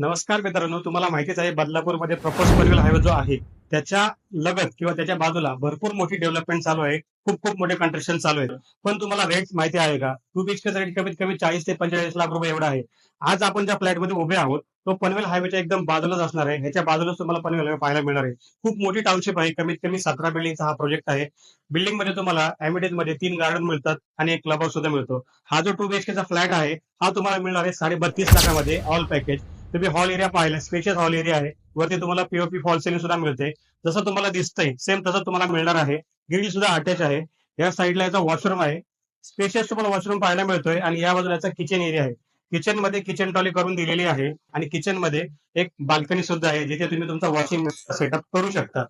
नमस्कार मित्रांनो, तुम्हाला माहितीच आहे बदलापूरमध्ये प्रपोज पनवेल हायवे जो आहे त्याच्या लगत किंवा त्याच्या बाजूला भरपूर मोठी डेव्हलपमेंट चालू आहे. खूप खूप मोठे कन्स्ट्रक्शन चालू आहे. पण तुम्हाला रेट माहिती आहे का? 2 बीएचकेचा रेट कमीत कमी 40 ते 45 लाख रुपये एवढा आहे. आज आपण ज्या फ्लॅटमध्ये उभे आहोत तो पनवेल हायवेच्या एकदम बाजूलाच असणार आहे. ह्याच्या बाजूलाच तुम्हाला पनवेल हायवे पाहायला मिळणार आहे. खूप मोठी टाउनशिप आहे. कमीत कमी 17 बिल्डिंगचा हा प्रोजेक्ट आहे. बिल्डिंगमध्ये तुम्हाला मध्ये 3 गार्डन मिळतात आणि एक क्लब हाऊस सुद्धा मिळतो. हा जो 2 बीएचकेचा फ्लॅट आहे हा तुम्हाला मिळणार आहे 32.5 लाखामध्ये ऑल पॅकेज. तुम्ही हॉल एरिया पाहिला, स्पेशियस हॉल एरिया आहे. वरती तुम्हाला पीओपी फॉल सिलिंग सुद्धा मिळते. जसं तुम्हाला दिसतंय सेम तसं तुम्हाला मिळणार आहे. ग्रिल सुद्धा अटॅच आहे. या साईडला याचा वॉशरूम आहे. स्पेशियस तुम्हाला वॉशरूम पाहायला मिळतोय आणि या बाजूला याचा किचन एरिया आहे. किचन मध्ये किचन ट्रॉली करून दिलेली आहे आणि किचन मध्ये एक बाल्कनी सुद्धा आहे जिथे तुम्ही तुमचा वॉशिंग सेटअप करू शकता.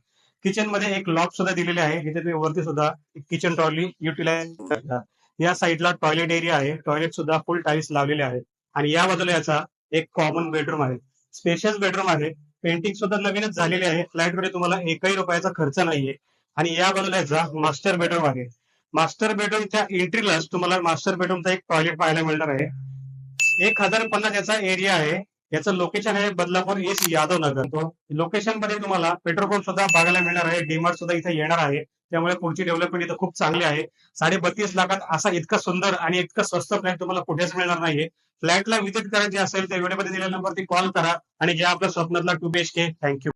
किचन मध्ये एक लॉक सुद्धा दिलेले आहे जिथे तुम्ही वरती सुद्धा किचन ट्रॉली युटिलाइज करता. या साईडला टॉयलेट एरिया आहे. टॉयलेट सुद्धा फुल टाईल्स लावलेले आहेत आणि या बाजूला याचा एक कॉमन बेडरूम आहे. स्पेशियस बेडरूम आहे. पेंटिंग सुद्धा नवीनच झालेली आहे. फ्लॅट मध्ये तुम्हाला एकही रुपयाचा खर्च नाहीये आणि या बाजूला याचा मास्टर बेडरूम आहे. मास्टर बेडरूमच्या एंट्रीलाच तुम्हाला मास्टर बेडरूमचा एक टॉयलेट पाहायला मिळणार आहे. 1050 याचा एरिया आहे. याचं लोकेशन आहे बदलापूर ईस्ट यादव नगर. तो लोकेशन मध्ये तुम्हाला पेट्रोल पंप सुद्धा बघायला मिळणार आहे. डीमार्ट सुद्धा इथे येणार आहे. त्यामुळे पुढची डेव्हलपमेंट इथं खूप चांगली आहे. 32.5 लाखात असा इतका सुंदर आणि इतका स्वस्त फ्लॅट तुम्हाला कुठेच मिळणार नाहीये. फ्लॅटला व्हिजिट करायची असेल तर व्हिडिओमध्ये दिलेल्या नंबरवरती कॉल करा आणि जे आपल्या स्वप्नातला 2 बीएचके. थँक्यू.